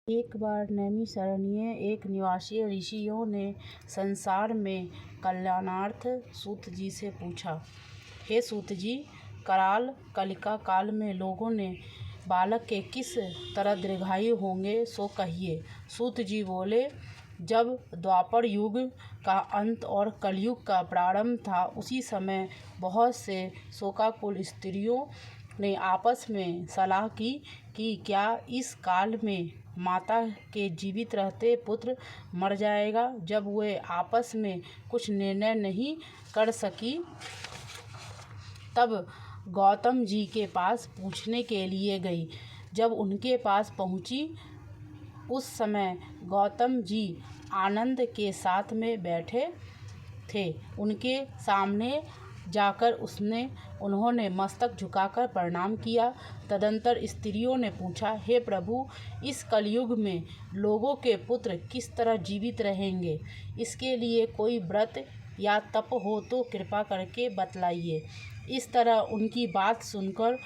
एक बार नैमिषारण्य एक निवासी ऋषियों ने संसार में कल्याणार्थ सूत जी से पूछा, हे सूत जी, कराल कलिका काल में लोगों ने बालक के किस तरह दीर्घायु होंगे सो कहिए। सूत जी बोले, जब द्वापर युग का अंत और कलयुग का प्रारंभ था, उसी समय बहुत से शोकाकुल स्त्रियों ने आपस में सलाह की कि क्या इस काल में माता के जीवित रहते पुत्र मर जाएगा। जब वे आपस में कुछ निर्णय नहीं कर सकी, तब गौतम जी के पास पूछने के लिए गई। जब उनके पास पहुंची, उस समय गौतम जी आनंद के साथ में बैठे थे। उनके सामने जाकर उन्होंने मस्तक झुकाकर प्रणाम किया। तदंतर स्त्रियों ने पूछा, हे प्रभु, इस कलयुग में लोगों के पुत्र किस तरह जीवित रहेंगे? इसके लिए कोई व्रत या तप हो तो कृपा करके बतलाइए। इस तरह उनकी बात सुनकर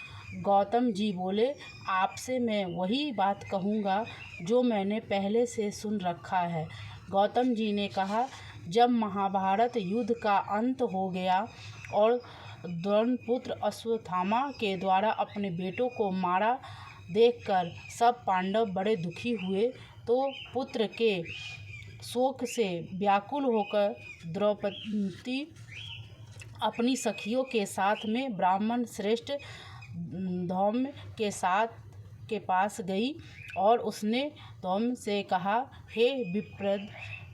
गौतम जी बोले, आपसे मैं वही बात कहूँगा जो मैंने पहले से सुन रखा है। गौतम जी ने कहा, जब महाभारत युद्ध का अंत हो गया और द्रोणपुत्र अश्वत्थामा के द्वारा अपने बेटों को मारा देखकर सब पांडव बड़े दुखी हुए, तो पुत्र के शोक से व्याकुल होकर द्रौपदी अपनी सखियों के साथ में ब्राह्मण श्रेष्ठ धौम्य के पास गई और उसने धौम्य से कहा, हे विप्रद,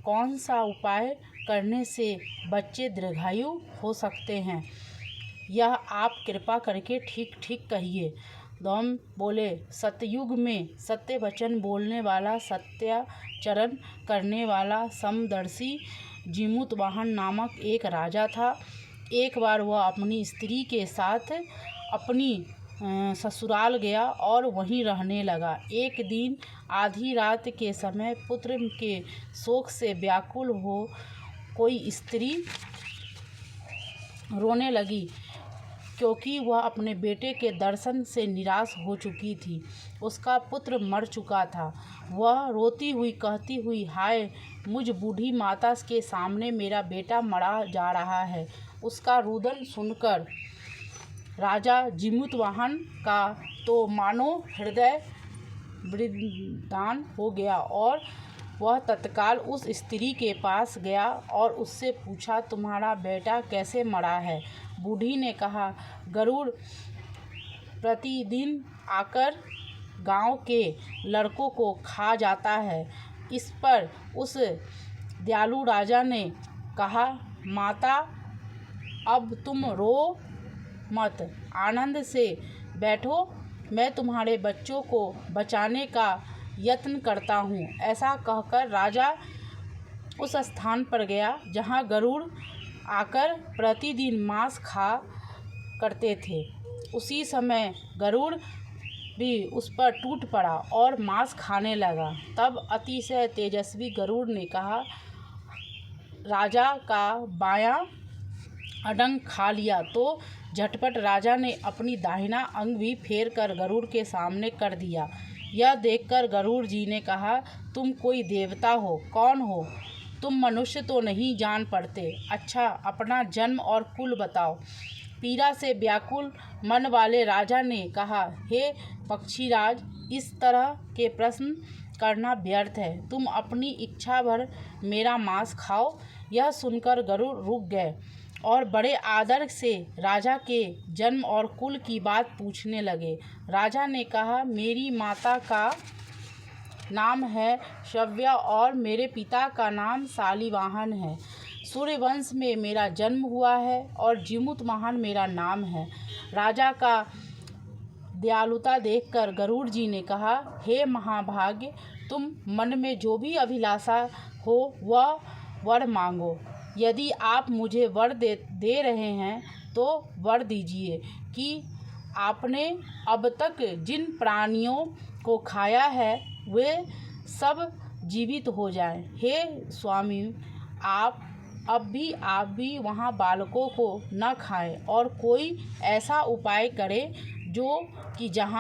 कौन सा उपाय करने से बच्चे दीर्घायु हो सकते हैं? यह आप कृपा करके ठीक कहिए। धौम्य बोले, सतयुग में सत्य वचन बोलने वाला, सत्याचरण करने वाला समदर्शी जिमुतवाहन नामक एक राजा था। एक बार वह अपनी स्त्री के साथ अपनी ससुराल गया और वहीं रहने लगा। एक दिन आधी रात के समय पुत्र के शोक से व्याकुल हो कोई स्त्री रोने लगी, क्योंकि वह अपने बेटे के दर्शन से निराश हो चुकी थी। उसका पुत्र मर चुका था। वह रोती हुई कहती हुई, हाय, मुझ बूढ़ी माता के सामने मेरा बेटा मरा जा रहा है। उसका रुदन सुनकर राजा जिमुतवाहन का तो मानो हृदय विदान हो गया और वह तत्काल उस स्त्री के पास गया और उससे पूछा, तुम्हारा बेटा कैसे मरा है? बूढ़ी ने कहा, गरुड़ प्रतिदिन आकर गांव के लड़कों को खा जाता है। इस पर उस दयालु राजा ने कहा, माता, अब तुम रो मत, आनंद से बैठो, मैं तुम्हारे बच्चों को बचाने का यत्न करता हूँ। ऐसा कहकर राजा उस स्थान पर गया जहाँ गरुड़ आकर प्रतिदिन मांस खा करते थे। उसी समय गरुड़ भी उस पर टूट पड़ा और मांस खाने लगा। तब अतिशय तेजस्वी गरुड़ ने कहा, राजा का बायां अडंग खा लिया। तो झटपट राजा ने अपनी दाहिना अंग भी फेर कर गरुड़ के सामने कर दिया। यह देखकर गरुड़ जी ने कहा, तुम कोई देवता हो? कौन हो तुम? मनुष्य तो नहीं जान पड़ते। अच्छा, अपना जन्म और कुल बताओ। पीड़ा से व्याकुल मन वाले राजा ने कहा, हे पक्षीराज, इस तरह के प्रश्न करना व्यर्थ है। तुम अपनी इच्छा भर मेरा मांस खाओ। यह सुनकर गरुड़ रुक गए और बड़े आदर से राजा के जन्म और कुल की बात पूछने लगे। राजा ने कहा, मेरी माता का नाम है शव्या और मेरे पिता का नाम शालिवाहन है। सूर्यवंश में मेरा जन्म हुआ है और जिमुतवाहन मेरा नाम है। राजा का दयालुता देखकर गरुड़ जी ने कहा, हे महाभाग्य, तुम मन में जो भी अभिलाषा हो वह वर मांगो। यदि आप मुझे वर दे रहे हैं तो वर दीजिए कि आपने अब तक जिन प्राणियों को खाया है वे सब जीवित हो जाएं। हे स्वामी, आप भी वहाँ बालकों को न खाएं और कोई ऐसा उपाय करें जो कि जहाँ